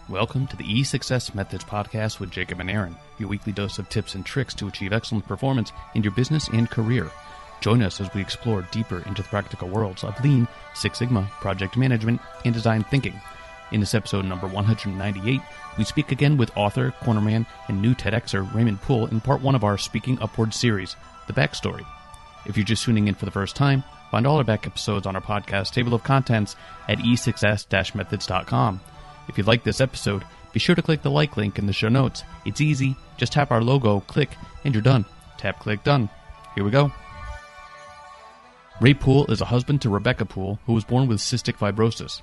Welcome to the E6S Methods podcast with Jacob and Aaron, your weekly dose of tips and tricks to achieve excellent performance in your business and career. Join us as we explore deeper into the practical worlds of Lean, Six Sigma, project management, and design thinking. In this episode number 198, we speak again with author, cornerman, and new TEDxer Raymond Poole in part one of our Speaking Upwards series, The Backstory. If you're just tuning in for the first time, find all our back episodes on our podcast table of contents at e6s-methods.com. If you like this episode, be sure to click the like link in the show notes. It's easy. Just tap our logo, click, and you're done. Tap, click, done. Here we go. Ray Poole is a husband to Rebecca Poole, who was born with cystic fibrosis.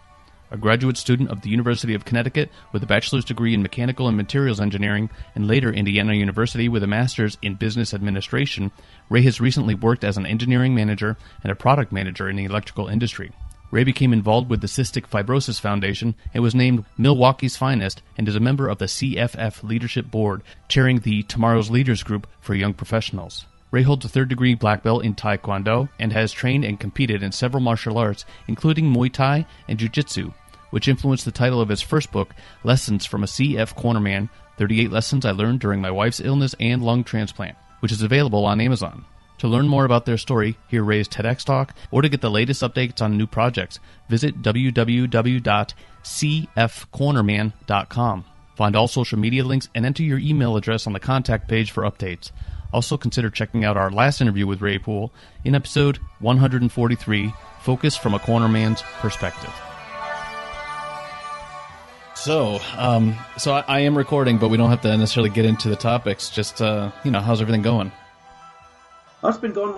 A graduate student of the University of Connecticut with a bachelor's degree in mechanical and materials engineering, and later Indiana University with a master's in business administration, Ray has recently worked as an engineering manager and a product manager in the electrical industry. Ray became involved with the Cystic Fibrosis Foundation and was named Milwaukee's Finest and is a member of the CFF Leadership Board, chairing the Tomorrow's Leaders Group for young professionals. Ray holds a third-degree black belt in Taekwondo and has trained and competed in several martial arts, including Muay Thai and Jiu-Jitsu, which influenced the title of his first book, Lessons from a CF Cornerman, 38 Lessons I Learned During My Wife's Illness and Lung Transplant, which is available on Amazon. To learn more about their story, hear Ray's TEDx talk, or to get the latest updates on new projects, visit www.cfcornerman.com. Find all social media links and enter your email address on the contact page for updates. Also consider checking out our last interview with Ray Poole in episode 143, Focus from a Cornerman's Perspective. So I am recording, but we don't have to necessarily get into the topics. Just, how's everything going? Oh, it's been going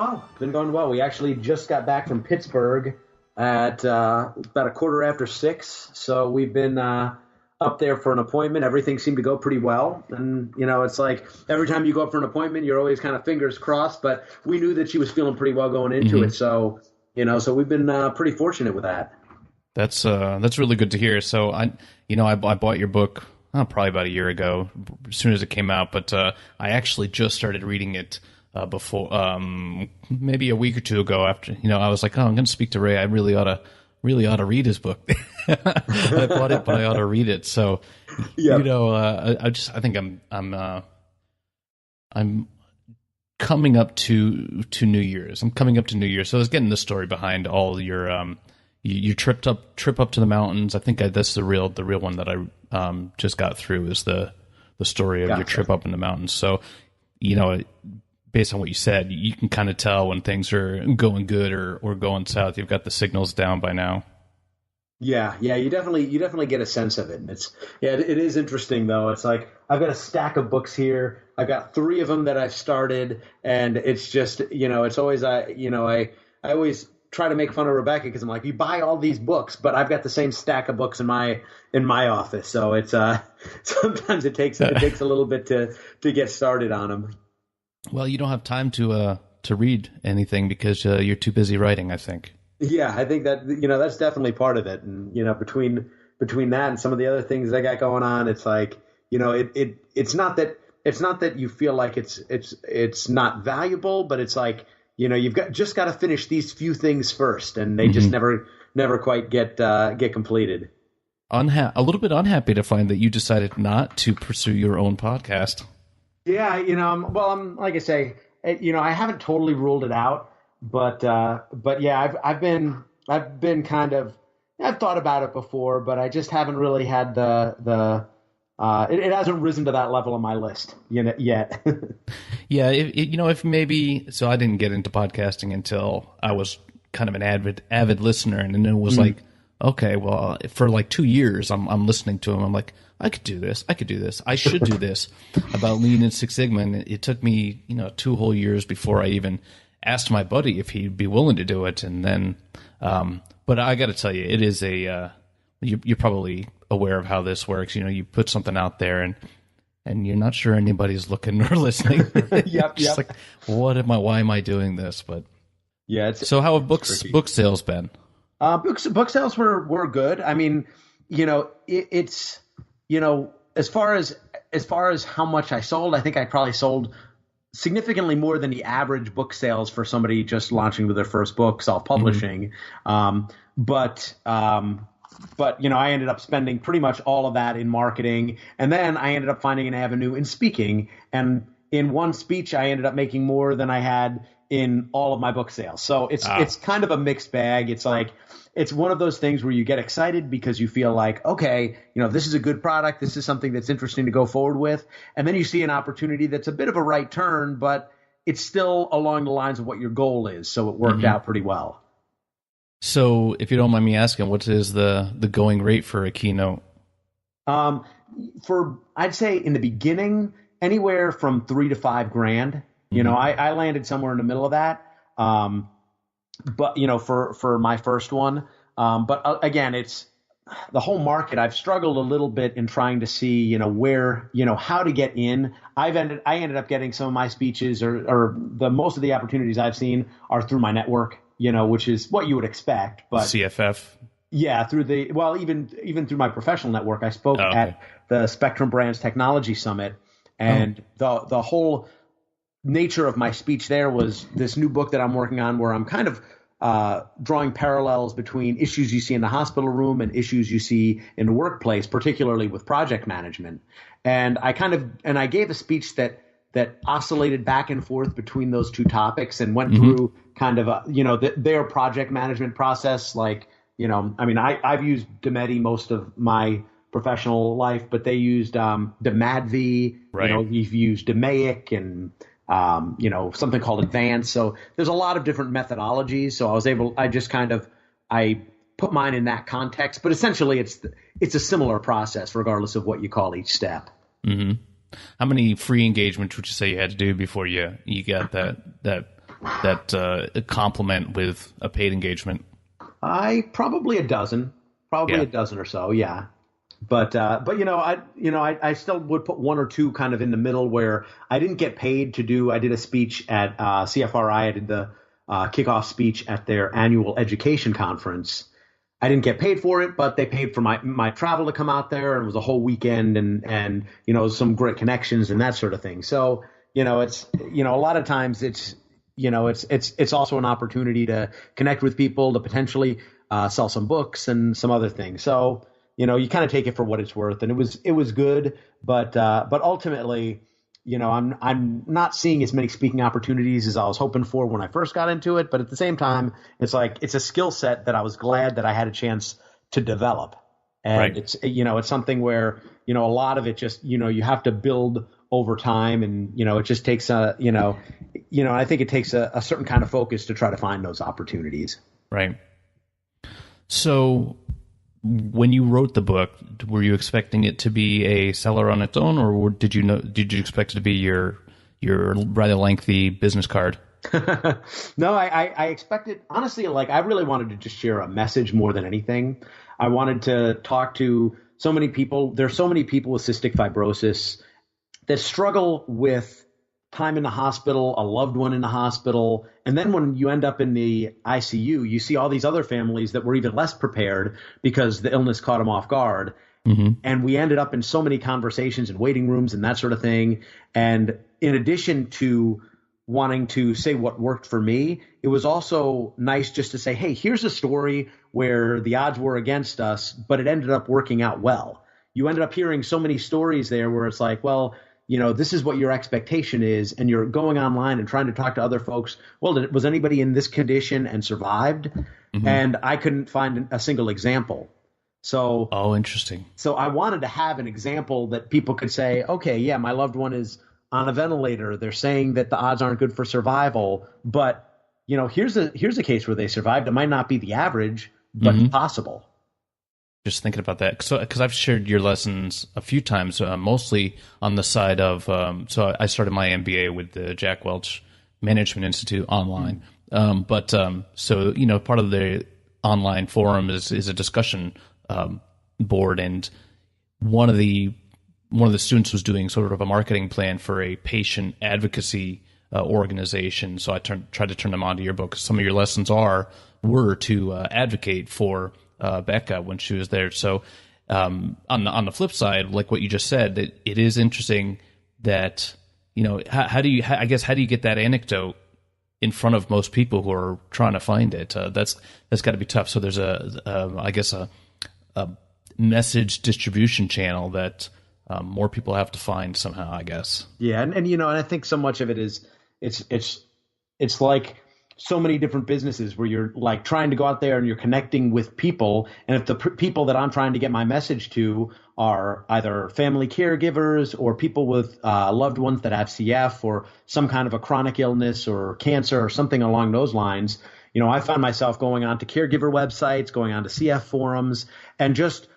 well. We actually just got back from Pittsburgh at about 6:15. So we've been up there for an appointment. Everything seemed to go pretty well. And, it's like every time you go up for an appointment, you're always kind of fingers crossed. But we knew that she was feeling pretty well going into it. So, so we've been pretty fortunate with that. That's really good to hear. So I bought your book probably about a year ago, as soon as it came out. But I actually just started reading it before, maybe a week or two ago. After I was like, I'm going to speak to Ray. I really ought to read his book. I bought it, but I ought to read it. So, yeah. I think I'm coming up to New Year's. I'm coming up to New Year's, so I was getting the story behind all your you trip up to the mountains. I think that's the real one that I just got through is the story of your trip up in the mountains. So, based on what you said, you can kind of tell when things are going good or going south. You've got the signals down by now. Yeah, you definitely get a sense of it. And it is interesting though. It's like I've got a stack of books here. I've got 3 of them that I've started, and it's just it's always I always try to make fun of Rebecca because I'm like, you buy all these books, but I've got the same stack of books in my office. So it's sometimes it takes a little bit to get started on them. Well, you don't have time to read anything because you're too busy writing, I think. Yeah, I think that that's definitely part of it, and between that and some of the other things I got going on, it's like it's not that you feel like it's not valuable, but it's like you've got to finish these few things first, and they just never quite get completed. A little bit unhappy to find that you decided not to pursue your own podcast. Yeah, I'm like I say, I haven't totally ruled it out, but yeah, I've been kind of, I've thought about it before, but I just haven't really had it hasn't risen to that level on my list yet. Yeah, if maybe, so I didn't get into podcasting until I was kind of an avid listener, and then it was like, okay, well, for like 2 years, I'm listening to him. I'm like, I could do this. I should do this about Lean and Six Sigma. And it took me, 2 whole years before I even asked my buddy if he'd be willing to do it. And then, but I got to tell you, it is you're probably aware of how this works. You put something out there and you're not sure anybody's looking or listening. Yep. Like, why am I doing this? But yeah. So how have book sales been? Book sales were good. I mean, it's, as far as how much I sold, I think I probably sold significantly more than the average book sales for somebody just launching with their first book, self-publishing. But but I ended up spending pretty much all of that in marketing, and then I ended up finding an avenue in speaking. And in one speech, I ended up making more than I had in all of my book sales. So it's kind of a mixed bag. It's like it's one of those things where you get excited because you feel like, okay, this is a good product. This is something that's interesting to go forward with. And then you see an opportunity that's a bit of a right turn, but it's still along the lines of what your goal is. So it worked out pretty well. So if you don't mind me asking, what is the going rate for a keynote? I'd say in the beginning, anywhere from $3,000 to $5,000. I landed somewhere in the middle of that. But for my first one. But again, it's the whole market. I've struggled a little bit in trying to see, where, how to get in. I ended up getting some of my speeches or the most of the opportunities I've seen are through my network, which is what you would expect. But CFF. Yeah, even through my professional network. I spoke at the Spectrum Brands Technology Summit, and the whole nature of my speech there was this new book that I'm working on where I'm kind of drawing parallels between issues you see in the hospital room and issues you see in the workplace, particularly with project management. And I gave a speech that oscillated back and forth between those two topics and went through kind of their project management process. Like, I've used Demeti most of my professional life, but they used DeMadvi, right. We've used DeMaic and something called Advance. So there's a lot of different methodologies. So I put mine in that context, but essentially it's a similar process regardless of what you call each step. Mm-hmm. How many free engagements would you say you had to do before you got that compliment with a paid engagement? Probably a dozen or so. Yeah. But I still would put one or two kind of in the middle where I didn't get paid to do. I did a speech at CFRI. I did the kickoff speech at their annual education conference. I didn't get paid for it, but they paid for my travel to come out there, and it was a whole weekend and some great connections and that sort of thing. So it's a lot of times it's also an opportunity to connect with people, to potentially sell some books and some other things. So you kind of take it for what it's worth, and it was good, but ultimately, I'm not seeing as many speaking opportunities as I was hoping for when I first got into it. But at the same time, it's like it's a skill set that I was glad that I had a chance to develop, and right. It's something where a lot of it just you have to build over time, and it just takes I think it takes a certain kind of focus to try to find those opportunities. Right. So, when you wrote the book, were you expecting it to be a seller on its own, or did you expect it to be your rather lengthy business card? No, I expected, honestly, like I really wanted to just share a message more than anything. I wanted to talk to so many people. There's so many people with cystic fibrosis that struggle with time in the hospital, a loved one in the hospital. And then when you end up in the ICU, you see all these other families that were even less prepared because the illness caught them off guard. Mm-hmm. And we ended up in so many conversations and waiting rooms and that sort of thing. And in addition to wanting to say what worked for me, it was also nice just to say, hey, here's a story where the odds were against us, but it ended up working out well. You ended up hearing so many stories there where it's like, well, this is what your expectation is, and you're going online and trying to talk to other folks. Well, was anybody in this condition and survived? Mm-hmm. And I couldn't find a single example. So, interesting. So I wanted to have an example that people could say, okay, yeah, my loved one is on a ventilator. They're saying that the odds aren't good for survival, but here's a case where they survived. It might not be the average, but it's possible. Just thinking about that, because I've shared your lessons a few times, mostly on the side of. So I started my MBA with the Jack Welch Management Institute online, so part of the online forum is a discussion board, and one of the students was doing sort of a marketing plan for a patient advocacy organization. So I tried to turn them onto your book. Some of your lessons were to advocate for Becca when she was there. So on the flip side, like what you just said, it is interesting that how do you get that anecdote in front of most people who are trying to find it? That's got to be tough. So there's a a message distribution channel that more people have to find somehow, I guess. Yeah, and and I think so much of it is it's like so many different businesses where you're like trying to go out there and you're connecting with people, and if the people that I'm trying to get my message to are either family caregivers or people with loved ones that have CF or some kind of a chronic illness or cancer or something along those lines, I find myself going on to caregiver websites, going on to CF forums, and just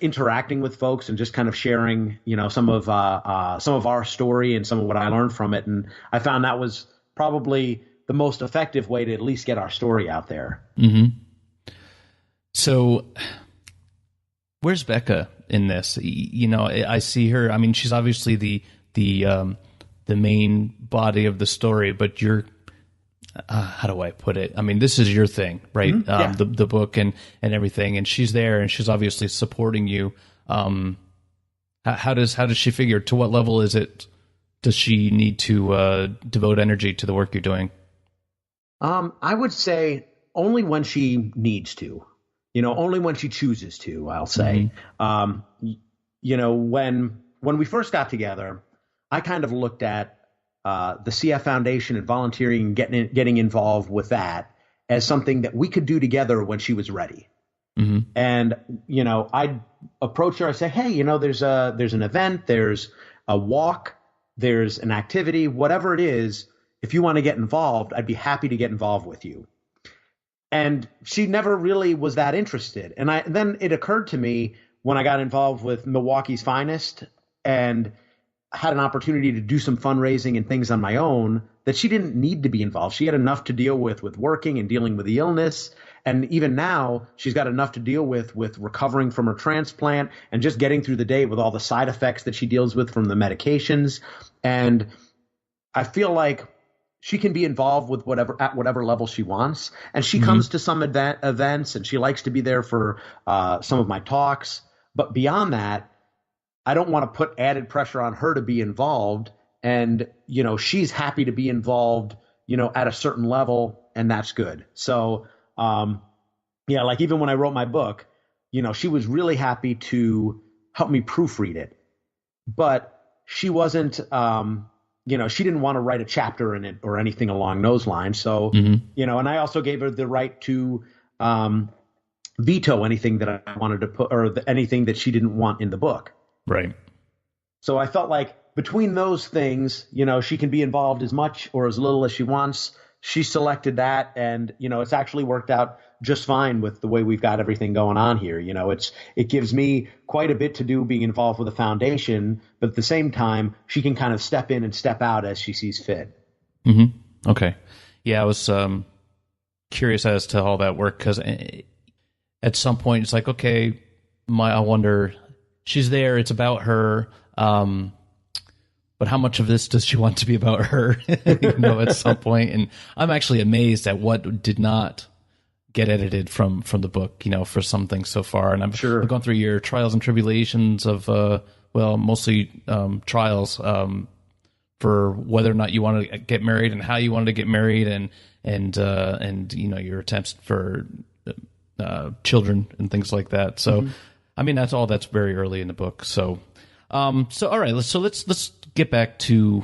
interacting with folks and just kind of sharing, some of our story and some of what I learned from it. And I found that was probably the most effective way to at least get our story out there. Mm-hmm. So where's Becca in this? I see her. I mean, she's obviously the main body of the story, but you're, how do I put it? I mean, this is your thing, right? Mm-hmm. Yeah. The book and everything, and she's there and she's obviously supporting you. How does she figure? To what level is it? Does she need to devote energy to the work you're doing? I would say only when she needs to, only when she chooses to, I'll say. Mm-hmm. When we first got together, I kind of looked at the CF Foundation and volunteering and getting involved with that as something that we could do together when she was ready. Mm-hmm. And, I'd approach her, I say, hey, there's an event, there's a walk, there's an activity, whatever it is. If you want to get involved, I'd be happy to get involved with you. And she never really was that interested. And then it occurred to me when I got involved with Milwaukee's Finest and had an opportunity to do some fundraising and things on my own that she didn't need to be involved. She had enough to deal with working and dealing with the illness. And even now, she's got enough to deal with recovering from her transplant and just getting through the day with all the side effects that she deals with from the medications. And I feel like she can be involved with at whatever level she wants. And she mm-hmm. comes to some events and she likes to be there for some of my talks. But beyond that, I don't want to put added pressure on her to be involved. And, she's happy to be involved, at a certain level, and that's good. So, like even when I wrote my book, she was really happy to help me proofread it. But she wasn't, she didn't want to write a chapter in it or anything along those lines. So, mm-hmm. And I also gave her the right to veto anything that I wanted to put or anything that she didn't want in the book. Right. So I felt like between those things, she can be involved as much or as little as she wants. She selected that, and it's actually worked out just fine with the way we've got everything going on here. It gives me quite a bit to do being involved with the foundation, but at the same time, she can kind of step in and step out as she sees fit. Mm-hmm. Okay. Yeah, I was curious as to how that worked because at some point it's like, okay, I wonder. She's there. It's about her. But how much of this does she want to be about her? At some point. And I'm actually amazed at what did not get edited from the book, for some things so far. And I've gone through your trials and tribulations of, mostly trials for whether or not you want to get married and how you wanted to get married and your attempts for children and things like that. So. Mm-hmm. I mean, that's very early in the book. So all right. Let's get back to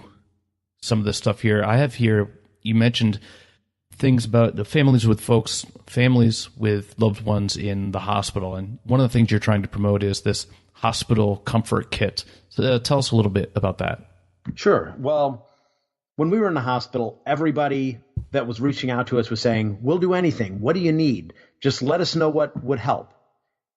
some of the stuff here. I have here, you mentioned things about the families with loved ones in the hospital. And one of the things you're trying to promote is this hospital comfort kit. So tell us a little bit about that. Sure. Well, when we were in the hospital, everybody that was reaching out to us was saying, we'll do anything. What do you need? Just let us know what would help.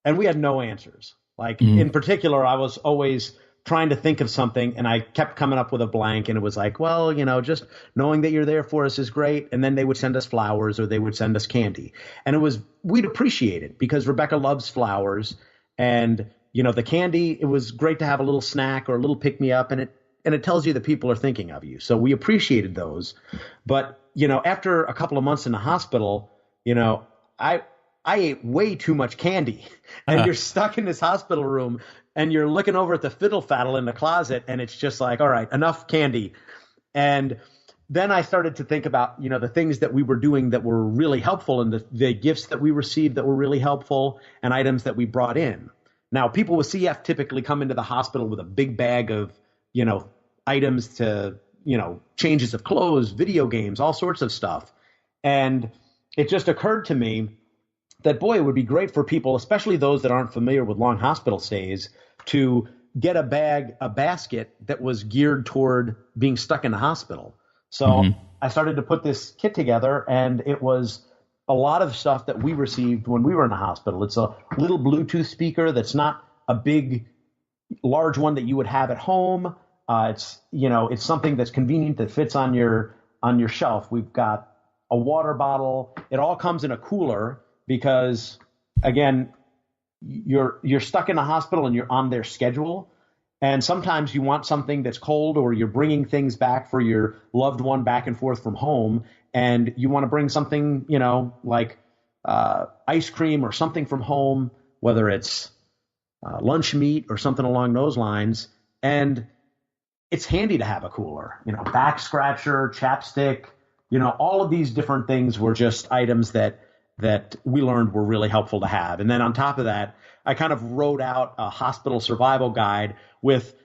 And we had no answers. Like, mm-hmm. in particular, I was always trying to think of something, and I kept coming up with a blank, and it was like, well, just knowing that you're there for us is great. And then they would send us flowers or they would send us candy. And we'd appreciate it because Rebecca loves flowers. And, the candy, it was great to have a little snack or a little pick-me-up, and it tells you that people are thinking of you. So we appreciated those. But, after a couple of months in the hospital, I ate way too much candy, and you're stuck in this hospital room and you're looking over at the fiddle faddle in the closet, and it's just like, all right, enough candy. And then I started to think about, the things that we were doing that were really helpful, and the gifts that we received that were really helpful, and items that we brought in. Now, people with CF typically come into the hospital with a big bag of, items to, changes of clothes, video games, all sorts of stuff. And it just occurred to me that, boy, it would be great for people, especially those that aren't familiar with long hospital stays, to get a basket that was geared toward being stuck in the hospital. So I started to put this kit together, and it was a lot of stuff that we received when we were in the hospital. It's a little Bluetooth speaker that's not a big, large one that you would have at home. It's something that's convenient that fits on your shelf. We've got a water bottle. It all comes in a cooler because, again, you're stuck in a hospital and you're on their schedule. And sometimes you want something that's cold, or you're bringing things back for your loved one back and forth from home, and you want to bring something, like ice cream or something from home, whether it's lunch meat or something along those lines. And it's handy to have a cooler, back scratcher, chapstick, all of these different things were just items that we learned were really helpful to have. And then on top of that, I kind of wrote out a hospital survival guide with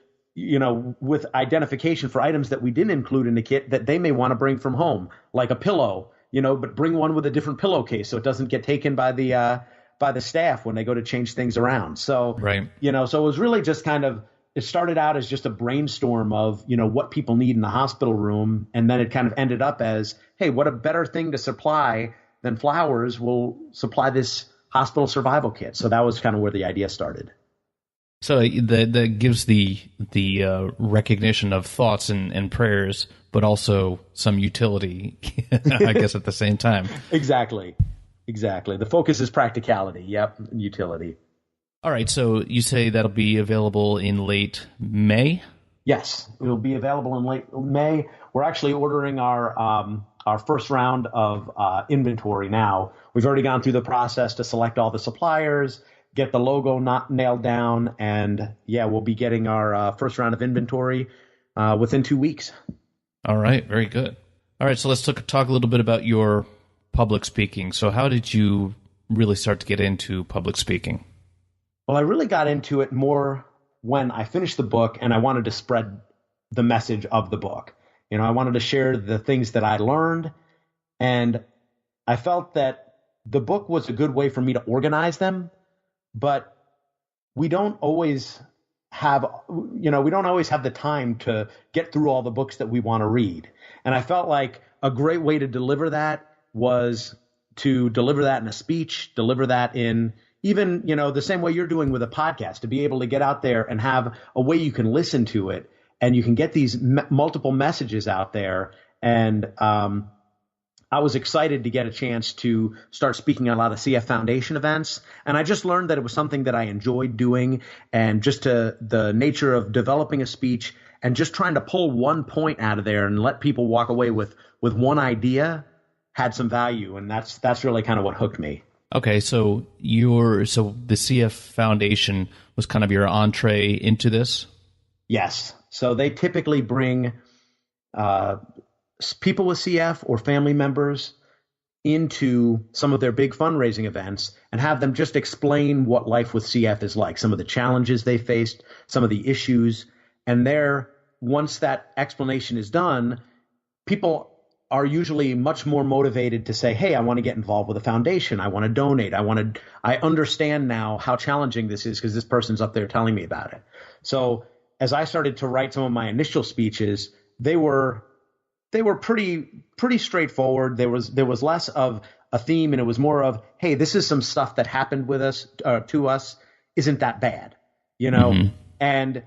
identification for items that we didn't include in the kit that they may want to bring from home, like a pillow, but bring one with a different pillowcase so it doesn't get taken by the staff when they go to change things around. So, right. So it was really just it started out as just a brainstorm of, what people need in the hospital room. And then it kind of ended up as, hey, what a better thing to supply than flowers. We'll supply this hospital survival kit. So that was kind of where the idea started. So that gives the recognition of thoughts and prayers, but also some utility, I guess, at the same time. Exactly. The focus is practicality. Yep. Utility. All right. So you say that'll be available in late May? Yes, it will be available in late May. We're actually ordering our first round of inventory now. We've already gone through the process to select all the suppliers, get the logo not nailed down, and we'll be getting our first round of inventory within 2 weeks. All right, very good. All right, so let's talk a little bit about your public speaking. So how did you really start to get into public speaking? Well, I really got into it more when I finished the book and I wanted to spread the message of the book. I wanted to share the things that I learned, and I felt that the book was a good way for me to organize them, but we don't always have the time to get through all the books that we want to read. And I felt like a great way to deliver that was to deliver that in a speech, deliver that in even, the same way you're doing with a podcast, to be able to get out there and have a way you can listen to it, and you can get these multiple messages out there. And I was excited to get a chance to start speaking at a lot of CF Foundation events. And I just learned that it was something that I enjoyed doing, and just the nature of developing a speech and just trying to pull one point out of there and let people walk away with one idea had some value. And that's really kind of what hooked me. Okay, so the CF Foundation was kind of your entree into this? Yes. So they typically bring people with CF or family members into some of their big fundraising events and have them just explain what life with CF is like, some of the challenges they faced, some of the issues. And once that explanation is done, people are usually much more motivated to say, hey, I want to get involved with a foundation. I want to donate. I understand now how challenging this is because this person's up there telling me about it. So as I started to write some of my initial speeches, they were pretty straightforward. There was less of a theme, and it was more of, hey, this is some stuff that happened with us, to us. Isn't that bad? Mm-hmm. And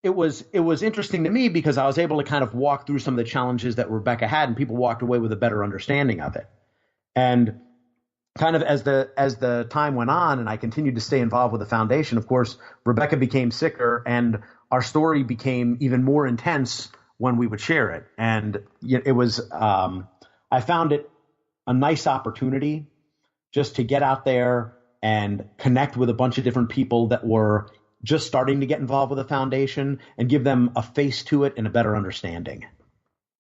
it was interesting to me because I was able to kind of walk through some of the challenges that Rebecca had, and people walked away with a better understanding of it. And kind of as the time went on and I continued to stay involved with the foundation, of course, Rebecca became sicker and our story became even more intense when we would share it. And it was, I found it a nice opportunity just to get out there and connect with a bunch of different people that were just starting to get involved with the foundation and give them a face to it and a better understanding.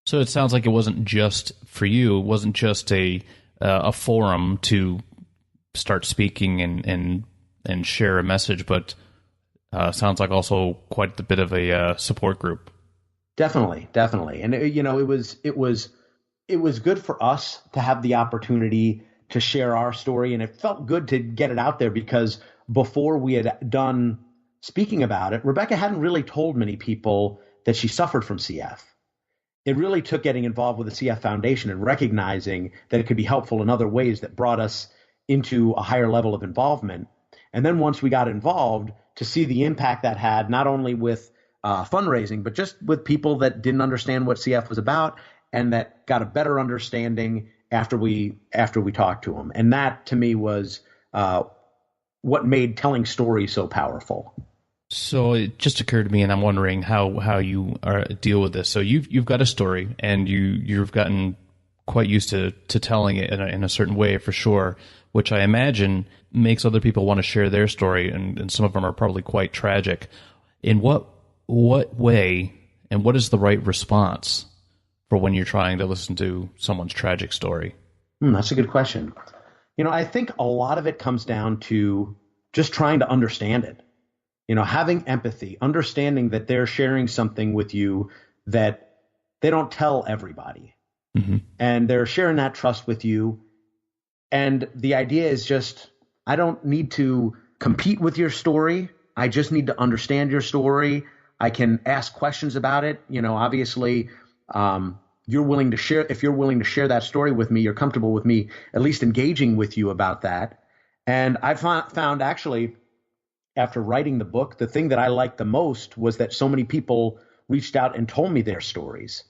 So it sounds like it wasn't just for you. It wasn't just a forum to start speaking and share a message, but sounds like also quite a bit of a support group. Definitely. And it was good for us to have the opportunity to share our story, and it felt good to get it out there because before we had done speaking about it, Rebecca hadn't really told many people that she suffered from CF. It really took getting involved with the CF Foundation and recognizing that it could be helpful in other ways that brought us into a higher level of involvement. And then once we got involved, to see the impact that had, not only with fundraising, but just with people that didn't understand what CF was about and that got a better understanding after we talked to them. And that, to me, was what made telling stories so powerful. So it just occurred to me, and I'm wondering how you deal with this. So you've got a story, and you've gotten quite used to telling it in a certain way, for sure, which I imagine makes other people want to share their story, and some of them are probably quite tragic. In what way, and what is the right response for when you're trying to listen to someone's tragic story? That's a good question. I think a lot of it comes down to just trying to understand it. Having empathy, understanding that they're sharing something with you that they don't tell everybody. Mm-hmm. And they're sharing that trust with you. And the idea is just, I don't need to compete with your story. I just need to understand your story. I can ask questions about it. Obviously, you're willing to share. If you're willing to share that story with me, you're comfortable with me at least engaging with you about that. And I found actually, after writing the book, the thing that I liked the most was that so many people reached out and told me their stories.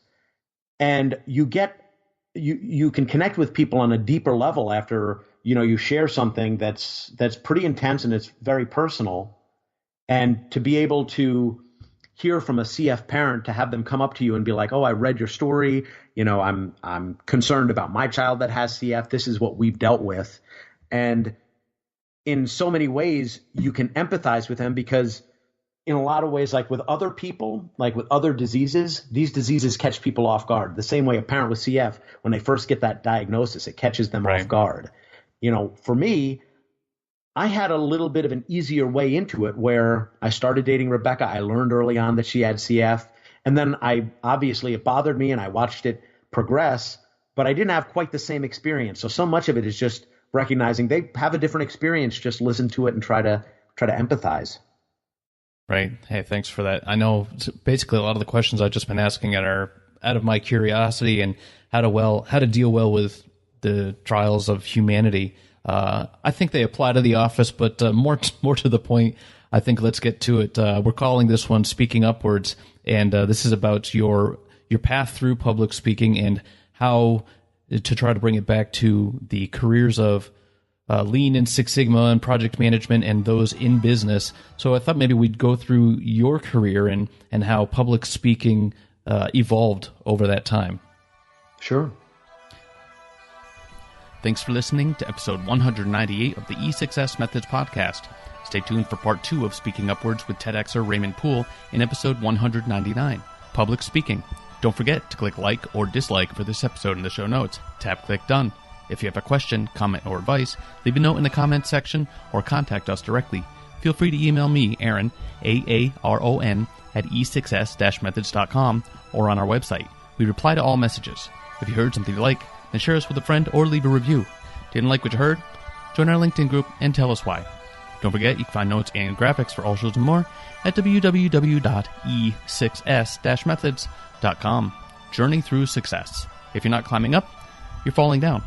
And you can connect with people on a deeper level after, you share something that's pretty intense and it's very personal. And to be able to hear from a CF parent, to have them come up to you and be like, "Oh, I read your story. I'm concerned about my child that has CF. This is what we've dealt with." And in so many ways, you can empathize with them because in a lot of ways, like with other people, like with other diseases, these diseases catch people off guard. The same way a parent with CF, when they first get that diagnosis, it catches them off guard. For me, I had a little bit of an easier way into it where I started dating Rebecca. I learned early on that she had CF. And then it bothered me and I watched it progress, but I didn't have quite the same experience. So much of it is just recognizing they have a different experience. Just listen to it and try to empathize. Right. Hey, thanks for that. I know basically a lot of the questions I've just been asking are out of my curiosity and how to deal well with the trials of humanity. I think they apply to The Office, but more to the point, I think let's get to it. We're calling this one Speaking Upwards, and this is about your path through public speaking and how to try to bring it back to the careers of Lean and Six Sigma and project management and those in business. So I thought maybe we'd go through your career and how public speaking evolved over that time. Sure. Thanks for listening to episode 198 of the E6S Methods podcast. Stay tuned for part 2 of Speaking Upwards with TEDxer Raymond Poole in episode 199, Public Speaking. Don't forget to click like or dislike for this episode in the show notes. Tap click done. If you have a question, comment, or advice, leave a note in the comments section or contact us directly. Feel free to email me, Aaron, Aaron, at e6s-methods.com or on our website. We reply to all messages. If you heard something you like, then share us with a friend or leave a review. Didn't like what you heard? Join our LinkedIn group and tell us why. Don't forget, you can find notes and graphics for all shows and more at www.e6s-methods.com. Journey through success. If you're not climbing up, you're falling down.